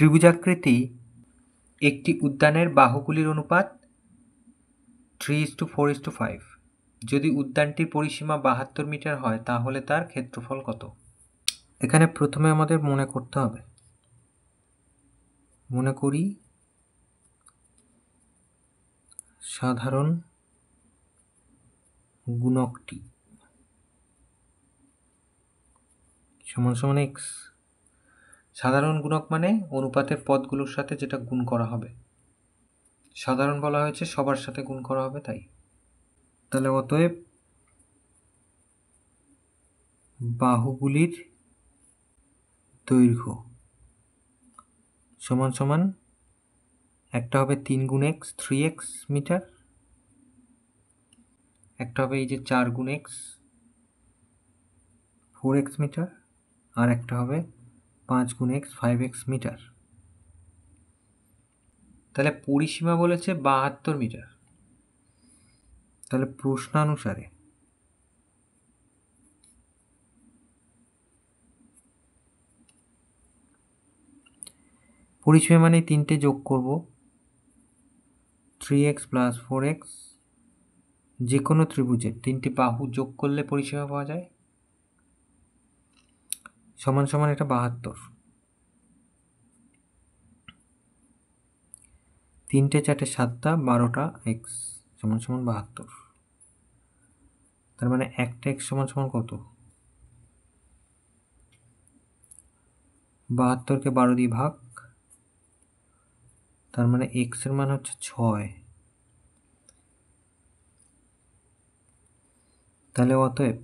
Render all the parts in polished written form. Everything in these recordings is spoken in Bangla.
ত্রিভুজাকৃতি একটি উদ্যানের বাহুগুলির অনুপাত 3:4:5। যদি উদ্যানটির পরিসীমা 72 মিটার হয় তাহলে তার ক্ষেত্রফল কত? এখানে প্রথমে আমাদের মনে করতে হবে, মনে করি সাধারণ গুণকটি সমান সমান x। সাধারণ গুণক মানে অনুপাতের পদগুলোর সাথে যেটা গুণ করা হবে। সাধারণ বলা হয়েছে, সবার সাথে গুণ করা হবে, তাই। তাহলে অতএব বাহুগুলির দৈর্ঘ্য সমান সমান একটা হবে 3 গুণ x 3x মিটার, একটা হবে এই যে 4 গুণ x 4x মিটার, আর একটা হবে 5 গুণ x 5x মিটার। তাহলে পরিসীমা বলেছে 72 মিটার। তাহলে প্রশ্নানুসারে পরিসীমা মানে তিনটে যোগ করব, 3x প্লাস 4x, যে কোনো ত্রিভুজের তিনটি বাহু যোগ করলে পরিসীমা পাওয়া যায়, সমান সমান এটা 72। 3টে 4টে 7টা 12টা x সমান সমান 72। তার মানে একটা x সমান সমান কত? 72কে 12 দিয়ে ভাগ, তার মানে x এর মান হচ্ছে 6। তাহলে অতএব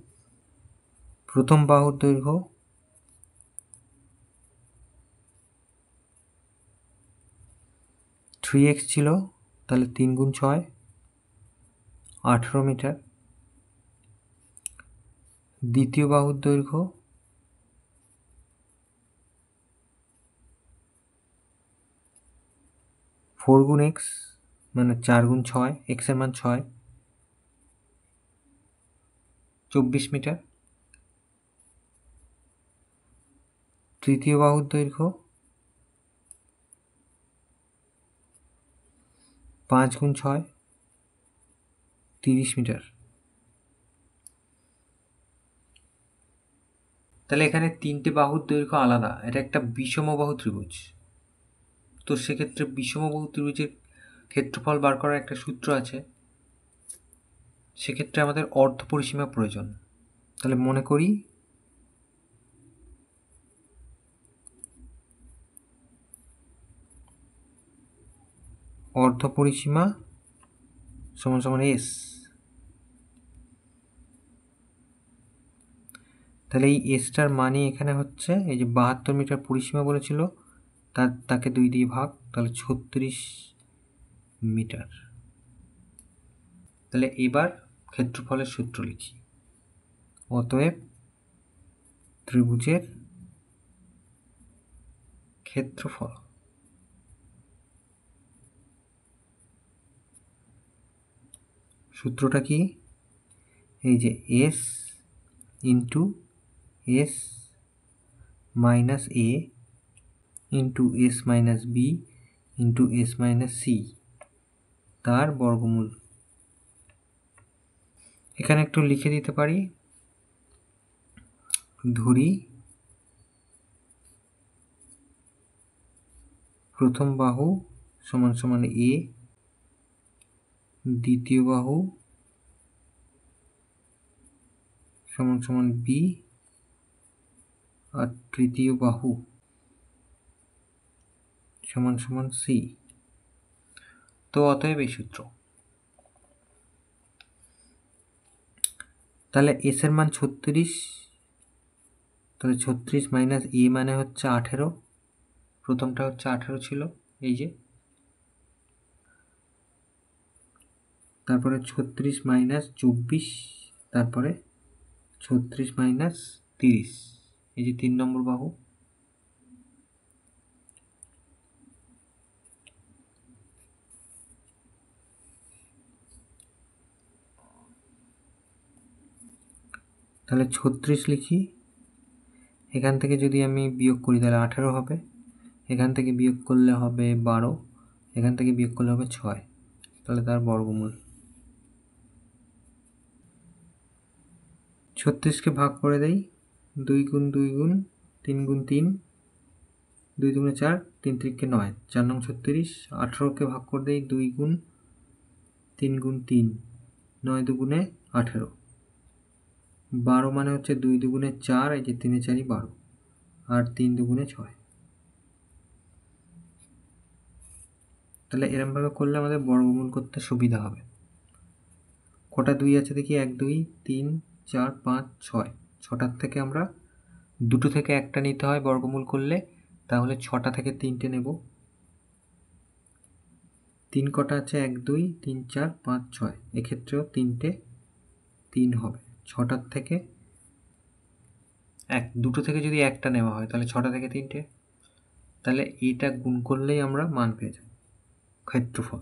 প্রথম বাহুর দৈর্ঘ্য 3x ছিল, তাহলে 3 গুণ 6 18 মিটার। দ্বিতীয় বাহুর দৈর্ঘ্য 4 গুণ x মানে 4 গুণ 6, x এর মান 6, 24 মিটার। তৃতীয় বাহুর দৈর্ঘ্য 5 গুণ 6 30 মিটার। তাহলে এখানে তিনটে বাহুর দৈর্ঘ্য আলাদা, এটা একটা বিষমবাহু ত্রিভুজ। তো সেক্ষেত্রে বিষমবাহু ত্রিভুজের ক্ষেত্রফল বার করার একটা সূত্র আছে, সেক্ষেত্রে আমাদের অর্ধ পরিসীমা প্রয়োজন। তাহলে মনে করি অর্ধ পরিসীমা সমান সমান s। তাহলে এই এসটার মানে এখানে হচ্ছে এই যে 72 মিটার পরিসীমা বলেছিল, তাকে 2 দিয়ে ভাগ, তাহলে 36 মিটার। তাহলে এবার ক্ষেত্রফলের সূত্র লিখি। অতএব ত্রিভুজের ক্ষেত্রফল সূত্রটা কি? এই যে s into s minus a into s minus b into s minus c তার বর্গমূল। এখানে একটু লিখে দিতে পারি, ধরি প্রথম বাহু সমান সমান a, দ্বিতীয় বাহু সমান সমান b, আর তৃতীয় বাহু সমান সমান c। তো অতএব এই সূত্র। তাহলে s এর মান 36, তাহলে 36 মাইনাস a মানে হচ্ছে 18, প্রথমটা হচ্ছে 18 ছিল এই যে, তারপরে 36 মাইনাস 24, তারপরে 36 মাইনাস 30, এই যে 3 নম্বর বাহু। তাহলে 36 লিখি, এখান থেকে যদি আমি বিয়োগ করি তাহলে 18 হবে, এখান থেকে বিয়োগ করলে হবে 12, এখান থেকে বিয়োগ করলে হবে 6, তাহলে তার বর্গমূল। 36কে ভাগ করে দেই, 2 গুণ 2 গুণ 3 গুণ 3, 2 দুগুণে 4, 3 3কে 9, 4 নং 36। 18কে ভাগ করে দেই, 2 গুণ 3 গুণ 3, 9 দুগুণে 18, 12 মানে হচ্ছে 2 দুগুণে 4, এই যে 3 এ 4ই 12, আর 3 দুগুণে 6। তাহলে এরমভাবে করলে আমাদের বর্গমূল করতে সুবিধা হবে। কটা 2 আছে দেখি, 1 2 3 4 5 6, 6টার থেকে আমরা 2টো থেকে একটা নিতে হয় বর্গমূল করলে, তাহলে 6টা থেকে 3টে নেব। 3 কটা আছে, 1 2 3 4 5 6, এক্ষেত্রেও 3টে 3 হবে। 6টার থেকে 2টো থেকে যদি একটা নেওয়া হয় তাহলে 6টা থেকে 3টে, তাহলে এটা গুণ করলেই আমরা মান পেয়ে যাব, ক্ষেত্রফল।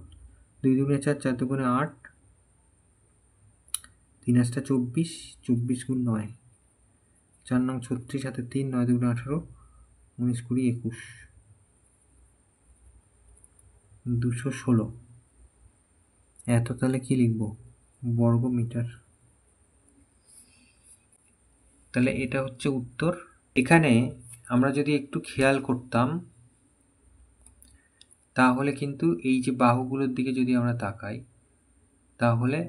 2 দুগুণে 4, 4 দুগুণে 8, 3 8টা 24, 24 গুণ 9, 4 নং 36, সাথে 3, 9 দুগুণে 18, 19 20 21, 216। এত তাহলে কি লিখব, বর্গ মিটার। তাহলে এটা হচ্ছে উত্তর। এখানে আমরা যদি একটু খেয়াল করতাম তাহলে কিন্তু এই যে বাহুগুলোর দিকে যদি আমরা তাকাই তাহলে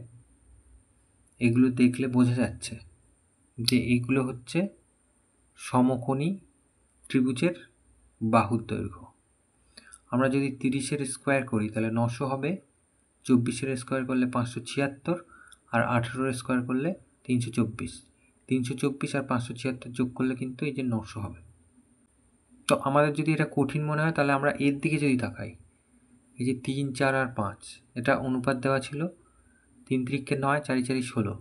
এগুলো দেখলে বোঝা যাচ্ছে যে এইগুলো হচ্ছে সমকোণী ত্রিভুজের বাহুর দৈর্ঘ্য। আমরা যদি 30-এর স্কোয়ার করি তাহলে 900 হবে, 24-এর স্কোয়ার করলে 576, আর 18-এর স্কোয়ার করলে 324। 324 আর 576 যোগ করলে কিন্তু এই যে 900 হবে। তো আমাদের যদি এটা কঠিন মনে হয় তাহলে আমরা এর দিকে যদি তাকাই, এই যে 3 4 আর 5, এটা অনুপাত দেওয়া ছিল, 3 3কে 9, 4 4 16,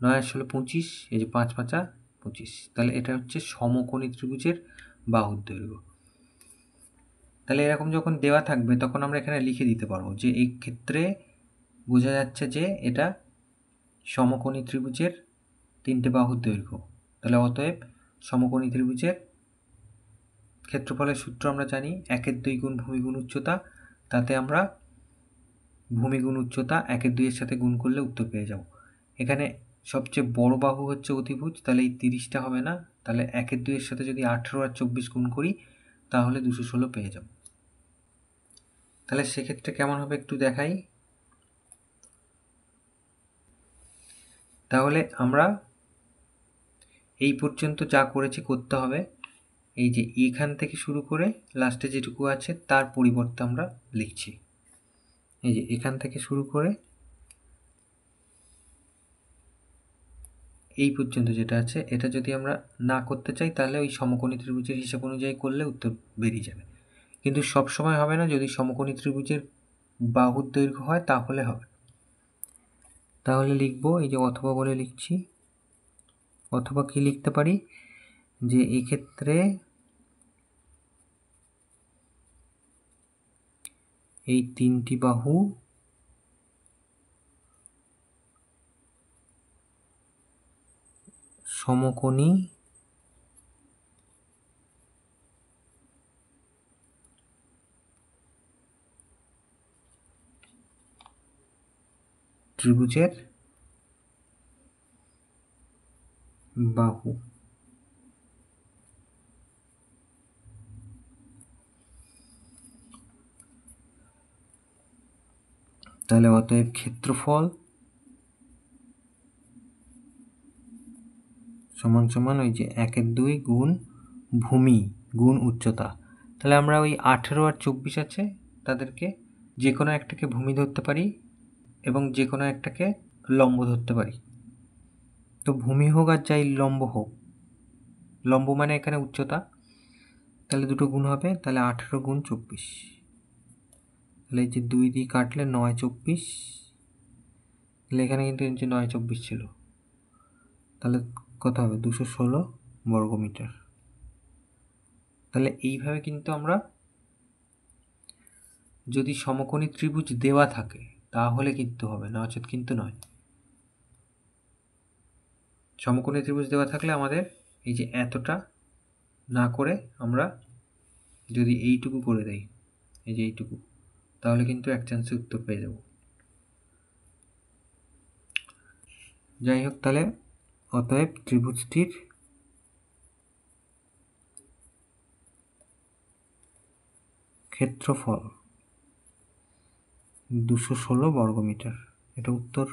9 আর 16 25, এই যে 5 5 25, তাহলে এটা হচ্ছে সমকোণী ত্রিভুজের বাহুর দৈর্ঘ্য। তাহলে এরকম যখন দেওয়া থাকবে তখন আমরা এখানে লিখে দিতে পারবো যে এই ক্ষেত্রে বোঝা যাচ্ছে যে এটা সমকোণী ত্রিভুজের 3টে বাহুর দৈর্ঘ্য। তাহলে অতএব সমকোণী ত্রিভুজের ক্ষেত্রফলের সূত্র আমরা জানি, 1-এর 2 গুণ ভূমি গুণ উচ্চতা, তাতে আমরা ভূমি গুণ উচ্চতা 1-এর 2-এর সাথে গুণ করলে উত্তর পেয়ে যাব। এখানে সবচেয়ে বড় বাহু হচ্ছে অতিভুজ, তাহলে এই 30টা হবে না, তাহলে 1-এর 2-এর সাথে যদি 18 আর 24 গুণ করি তাহলে 216 পেয়ে যাব। তাহলে সেক্ষেত্রে কেমন হবে একটু দেখাই। তাহলে আমরা এই পর্যন্ত যা করেছি করতে হবে, এই যে এখান থেকে শুরু করে লাস্টে যেটুকু আছে তার পরিবর্তে আমরা লিখছি। এই যে এখান থেকে শুরু করে এই পর্যন্ত যেটা আছে এটা যদি আমরা না করতে চাই তাহলে ওই সমকোণী ত্রিভুজের হিসাব অনুযায়ী করলে উত্তর বেরিয়ে যাবে, কিন্তু সব সময় হবে না। যদি সমকোণী ত্রিভুজের বাহুর দৈর্ঘ্য হয় তাহলে হবে। তাহলে লিখব, এই যে অথবা বলে লিখছি, অথবা কি লিখতে পারি, যে এক্ষেত্রে এই 3টি বাহু সমকোণী ত্রিভুজের বাহু। তাহলে অতএব ক্ষেত্রফল সমান সমান ওই যে 1-এর 2 গুণ ভূমি গুণ উচ্চতা। তাহলে আমরা ওই 18 আর 24 আছে তাদেরকে যে কোনো একটাকে ভূমি ধরতে পারি এবং যে কোনো একটাকে লম্ব ধরতে পারি। তো ভূমি হোক আর যাই লম্ব হোক, লম্ব মানে এখানে উচ্চতা, তাহলে দুটো গুণ হবে, তাহলে 18 গুণ 24, তাহলে এই যে 2 দিয়ে কাটলে 9 24, তাহলে এখানে কিন্তু এই যে 9 24 ছিল, তাহলে কত হবে, 216 বর্গমিটার। তাহলে এইভাবে কিন্তু আমরা যদি সমকোণী ত্রিভুজ দেওয়া থাকে তাহলে কিন্তু হবে, নচেৎ কিন্তু নয়। সমকোণী ত্রিভুজ দেওয়া থাকলে আমাদের এই যে এতটা না করে আমরা যদি এইটুকু করে দেয়, এই যে এইটুকু, তাহলে কিন্তু এক চান্সে উত্তর পেয়ে যাব। যাই হোক, তাহলে অতএব ত্রিভুজটির ক্ষেত্রফল 216 বর্গমিটার। এটা উত্তর।